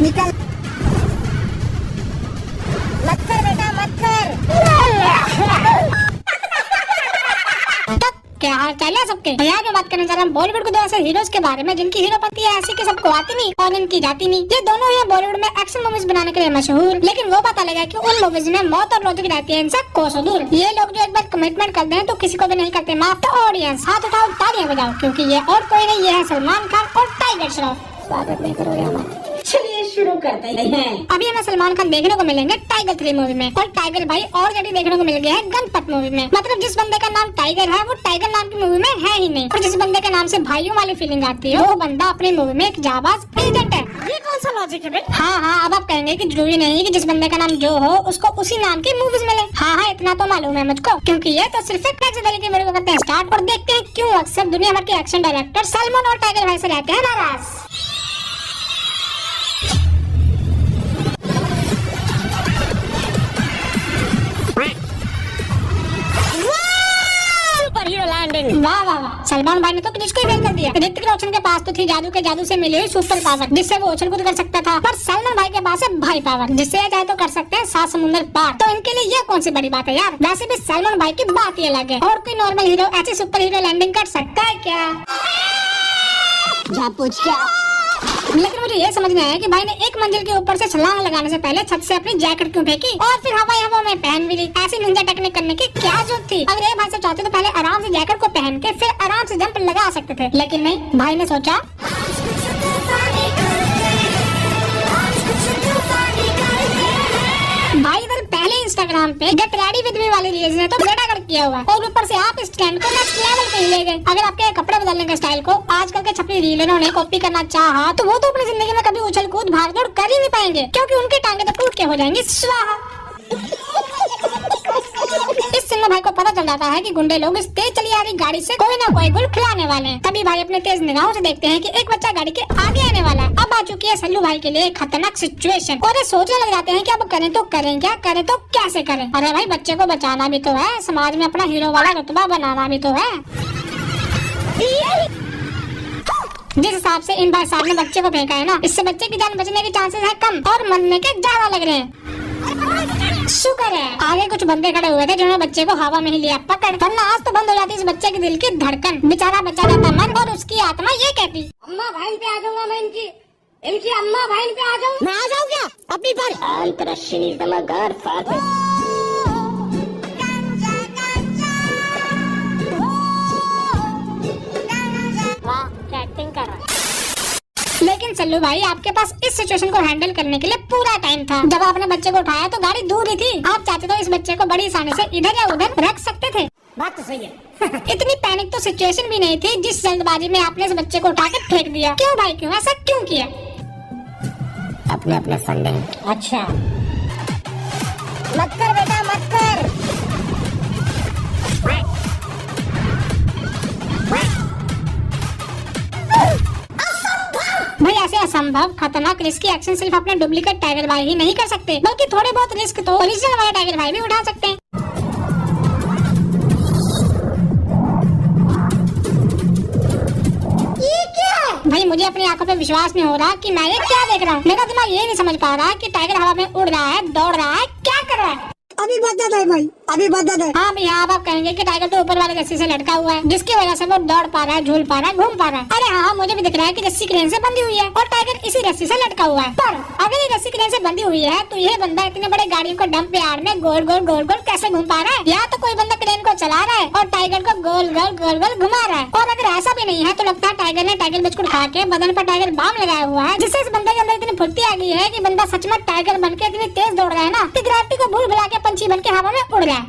निकल, मत कर बेटा, मत कर। क्या हाल चाल है सबके? आज मैं बात करने जा रहा हूँ बॉलीवुड के दो ऐसे हीरोज के बारे में जिनकी हीरोपंती है ऐसी कि सबको आती नहीं और इनकी जाती नहीं। ये दोनों ही बॉलीवुड में एक्शन मूवीज बनाने के लिए मशहूर, लेकिन वो पता लगा कि उन मूवीज में मौत और लॉजिक रहती है इनसे कोसों दूर। ये लोग जो एक बार कमिटमेंट करते हैं तो किसी को भी नहीं करते माफ। तो ऑडियंस हाथ उठाओ, तालियां बजाओ, क्योंकि ये और कोई नहीं, ये है सलमान खान और टाइगर श्रॉफ। स्वागत नहीं करोगे हमारा? चलिए शुरू करते हैं। अभी हमें सलमान खान देखने को मिलेंगे टाइगर 3 मूवी में और टाइगर भाई और जल्दी देखने को मिल गया है गणपत मूवी में। मतलब जिस बंदे का नाम टाइगर है वो टाइगर नाम की मूवी में है ही नहीं, और जिस बंदे के नाम से भाइयों वाली फीलिंग आती है वो बंदा अपनी मूवी में एक जाबाज एजेंट है। ये कौन सा लॉजिक है भाई? हाँ, अब आप कहेंगे कि जरूरी नहीं कि जिस बंदे का नाम जो हो उसको उसी नाम की मूवीज मिले। हाँ, इतना तो मालूम है मुझको, क्योंकि ये तो सिर्फ एक नजर की वीडियो करते हैं स्टार्ट और देखते हैं क्यों अक्सर दुनिया भर के एक्शन डायरेक्टर सलमान और टाइगर भाई से रहते हैं नाराज। वाह वाह वाह, सलमान भाई ने तो किसको ही फेल कर दिया। ऋतिक रोशन के पास तो थी जादू के जादू से मिली हुई सुपर पावर जिससे वो उछल कूद कर सकता था, पर सलमान भाई के पास है भाई पावर जिससे चाहे तो कर सकते हैं 7 समुंदर पार। तो इनके लिए ये कौन सी बड़ी बात है यार। वैसे भी सलमान भाई की बात ही अलग है, और कोई नॉर्मल हीरो ऐसी सुपर हीरो लैंडिंग कर सकता है क्या? जा पूछ क्या? लेकिन मुझे ये समझ नहीं आया कि भाई ने एक मंजिल के ऊपर से छलांग लगाने से पहले छत से अपनी जैकेट क्यों फेंकी और फिर हवा में पहन भी ली। ऐसी निंजा टेक्निक करने की क्या जरूरत थी? अगर ये भाई साहब चाहते तो पहले आराम से जैकेट को पहन के फिर आराम से जंप लगा सकते थे, लेकिन नहीं, भाई ने सोचा भाई इधर पहले इंस्टाग्राम पे गेट रेडी विद मी वाली रील्स ने तो बेड़ा गर्क किया हुआ है, और ऊपर से आप इस ट्रेंड को नेक्स्ट लेवल पे ही ले गए। अगर आपके कपड़े बदलने के स्टाइल को आजकल के छपरी रीलरों ने कॉपी करना चाहा तो वो तो अपनी जिंदगी में कभी उछल कूद भाग दौड़ कर ही नहीं पाएंगे, क्योंकि उनकी टांगे तो टूट के हो जाएंगी स्वाहा। इस सिन्हा भाई को पता चल जाता है कि गुंडे लोग इस तेज चली आ रही गाड़ी से कोई ना कोई गुल खिलाने वाले हैं। तभी भाई अपने तेज निगाहों से देखते हैं कि एक बच्चा गाड़ी के आगे आने वाला है। अब आ चुकी है सल्लू भाई के लिए खतरनाक सिचुएशन, और ये सोचने लग जाते हैं कि अब करें तो करें क्या, करें तो कैसे करें। अरे भाई बच्चे को बचाना भी तो है, समाज में अपना हीरो वाला रुतबा बनाना भी तो है। जिस हिसाब से इन भाई साहब ने बच्चे को फेंका है ना, इससे बच्चे की जान बचने के चांसेस है कम और मरने के ज्यादा लग रहे हैं। शुक्र है आगे कुछ बंदे खड़े हुए थे जिन्होंने बच्चे को हवा में ही लिया पकड़, वरना आज तो बंद हो जाती इस बच्चे के दिल की धड़कन। बेचारा बच्चा जाता मन और उसकी आत्मा ये कहती, अम्मा भाई पे आ जाऊंगा मैं, इनकी अम्मा भाई पे आ जाऊँ। मैं आ जाऊँ क्या अपनी पर? अंतरश्री दमगार फादर। वाह क्या एक्टिंग कर रहा है। लेकिन सल्लू भाई आपके पास इस सिचुएशन को हैंडल करने के लिए पूरा टाइम था। जब आपने बच्चे को उठाया तो गाड़ी दूर ही थी, आप चाहते तो इस बच्चे को बड़ी आसानी से इधर या उधर रख सकते थे। बात तो सही है। इतनी पैनिक तो सिचुएशन भी नहीं थी जिस जल्दबाजी में आपने इस बच्चे को उठा के फेंक दिया। क्यों भाई, क्यों ऐसा क्यों किया? अपने फंडिंग। अच्छा मत कर बेटा, मत कर। भाई ऐसे असंभव खतरनाक रिस्की एक्शन सिर्फ अपने डुप्लीकेट टाइगर भाई ही नहीं कर सकते, बल्कि थोड़े बहुत रिस्क तो ओरिजिनल वाला टाइगर भाई भी उठा सकते हैं। ये क्या है? भाई मुझे अपनी आंखों पे विश्वास नहीं हो रहा कि मैं ये क्या देख रहा हूँ। मेरा दिमाग ये नहीं समझ पा रहा कि टाइगर हवा में उड़ रहा है, दौड़ रहा है, क्या कर रहा है। अभी बहुत ज्यादा है भाई, अभी बहुत ज्यादा है। हाँ भैया, अब आप कहेंगे कि टाइगर तो ऊपर वाले रस्सी से लटका हुआ है जिसकी वजह से वो दौड़ पा रहा है, झूल पा रहा है, घूम पा रहा है। अरे हाँ, मुझे भी दिख रहा है कि रस्सी क्रेन से बंधी हुई है और टाइगर इसी रस्सी से लटका हुआ है। पर अगर ये रस्सी क्रेन से बंधी हुई है तो ये बंदा इतने बड़े गाड़ियों को डंप यार्ड में गोल गोल कैसे घूम पा रहा है? या तो कोई बंदा क्रेन को चला रहा है और टाइगर को गोल गोल घुमा रहा है। और अगर ऐसा भी नहीं है तो लगता है टाइगर ने टाइगर बिस्कुट खा के बदन पर टाइगर बाम लगाया हुआ है, जिससे इस बंदे के अंदर इतनी फुर्ती आ गई है कि बंदा सच में टाइगर बन के इतनी तेज दौड़ रहा है ना कि ग्रेविटी को भूल भुला के पंछी बन के हवा में उड़ रहा है।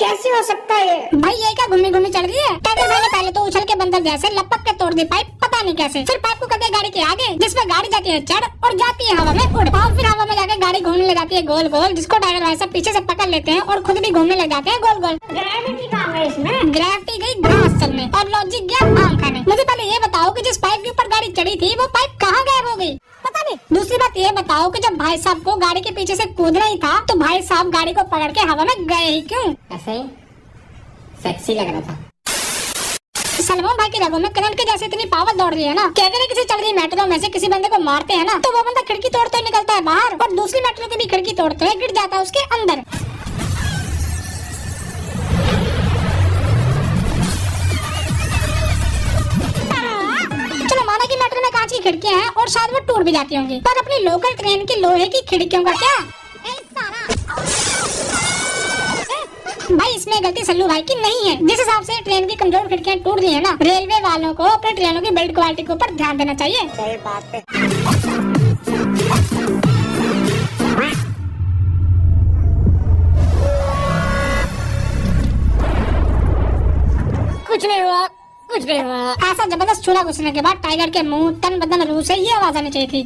कैसे हो सकता है भाई? ये क्या घूमी घूमी चढ़ रही है? टाइगर भाई ने पहले तो उछल के बंदर जैसे लपक के तोड़ दी पाइप, पता नहीं कैसे। फिर पाइप को कर दिया गाड़ी के आगे, जिसमें गाड़ी जाती है चढ़ और जाती है हवा में उड़, और फिर हवा में जाकर गाड़ी घूमने लग जाती है गोल गोल, जिसको टाइगर भाई सब पीछे से पकड़ लेते हैं और खुद भी घूमने लग जाते हैं गोल गोल। ग्रेविटी कहाँ है इसमें? ग्रेविटी गई घास चलने और लॉजिक गया आम खाने। मुझे पहले ये बताओ कि जिस पाइप के ऊपर गाड़ी चढ़ी थी वो पाइप कहाँ गायब हो गई? पता पता नहीं। दूसरी बात ये बताओ कि जब भाई साहब को गाड़ी के पीछे से कूदना ही था तो भाई साहब गाड़ी को पकड़ के हवा में गए ही क्यों? ऐसे ही सेक्सी लग रहा था। सलमान भाई की रगों में करंट के जैसे इतनी पावर दौड़ रही है ना कि अगर किसी चल रही मेट्रो में से किसी बंदे को मारते हैं ना तो वो बंदा खिड़की तोड़ते हुए निकलता है बाहर और दूसरी मेट्रो की भी खिड़की तोड़ते हुए गिर जाता है उसके अंदर। चलो माना कि मेट्रो में कांच की खिड़कियां हैं और शायद वो टूट भी जाती होंगी, पर अपनी लोकल ट्रेन की लोहे की खिड़कियों का क्या? भाई इसमें गलती सल्लू भाई की नहीं है। जिस हिसाब से ट्रेन की कमजोर खिड़कियां टूट रही है ना, रेलवे वालों को अपने ट्रेनों की बिल्ड क्वालिटी के ऊपर ध्यान देना चाहिए। सही बात है। कुछ नहीं हुआ, कुछ नहीं हुआ। ऐसा जबरदस्त छुरा घुसने के बाद टाइगर के मुंह तन बदन रूह से ये आवाज आनी चाहिए थी।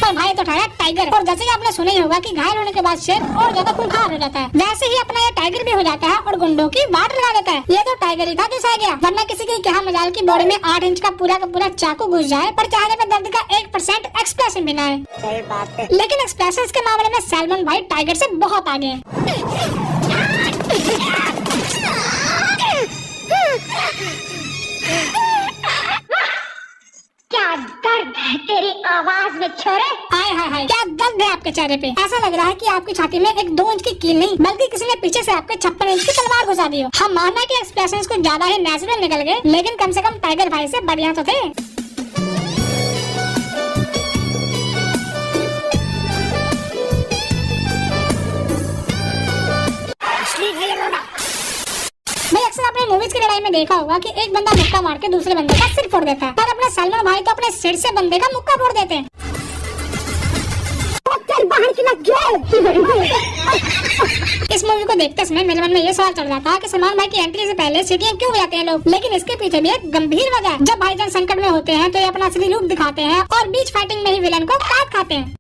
पर भाई तो उठाया टाइगर, और जैसे कि आपने सुना ही होगा कि घायल होने के बाद शेर और ज्यादा खूंखार हो जाता है, वैसे ही अपना ये टाइगर भी हो जाता है और गुंडों की वाट लगा देता है। ये तो टाइगर ही था जो सह गया, वरना किसी की क्या मजाल की बॉडी में 8 इंच का पूरा चाकू घुस जाए पर चेहरे पे दर्द का 1% एक्सप्रेशन भी ना आए। सही बात है। लेकिन एक्सप्रेशन के मामले में सलमान भाई टाइगर से बहुत आगे है। क्या दर्द है तेरी आवाज में छोरे। हाय हाय हाय, क्या दर्द है आपके चेहरे पे। ऐसा लग रहा है कि आपकी छाती में एक 2 इंच की कील नहीं बल्कि किसी ने पीछे से आपके 56 इंच की तलवार घुसा दी हो। हम मानना कि एक्सप्रेशंस कुछ ज्यादा ही नेचुरल निकल गए, लेकिन कम से कम टाइगर भाई से बढ़िया तो थे। भाई अक्सर आपने मूवीज की लड़ाई में देखा होगा कि एक बंदा मुक्का मार के दूसरे बंदे का सिर फोड़ देता है, पर अपने सलमान भाई तो अपने सिर से बंदे का मुक्का फोड़ देते हैं। इस मूवी को देखते समय मेरे मन में ये सवाल चल रहा था कि सलमान भाई की एंट्री से पहले सीटियां क्यों बजाते हैं लोग, लेकिन इसके पीछे भी एक गंभीर वजह है। जब भाईजान संकट में होते हैं तो ये अपना असली रूप दिखाते हैं और बीच फाइटिंग में ही विलन को काट खाते हैं।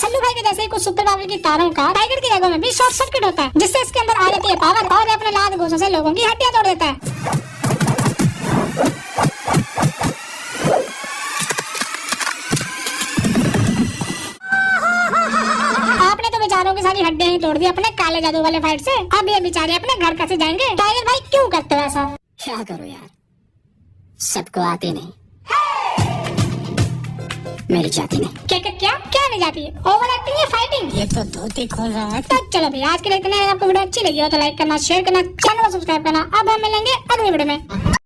सल्लू भाई के जैसे ही कुछ सुपर पावर की तारों का टाइगर की रगों में भी शॉर्ट सर्किट होता है, जिससे इसके अंदर आ जाती है पावर और ये अपने लात घोंसों से लोगों की हड्डियां तोड़ देता है। आपने तो बेचारों की सारी हड्डियां ही तोड़ दी अपने काले जादू वाले फाइट से। अब ये बेचारे अपने घर कैसे जाएंगे? टाइगर भाई क्यों करते हो ऐसा? क्या करो यार, सबको आती नहीं, मेरी जाती नहीं। क्या नहीं जाती? ओवर एक्टिंग या फाइटिंग? ये तो धोती खोल रहा है। तो चलो भाई आज के लिए इतना है। आपको वीडियो अच्छी लगी हो तो लाइक करना, शेयर करना, चैनल को सब्सक्राइब करना। अब हम मिलेंगे अगली वीडियो में।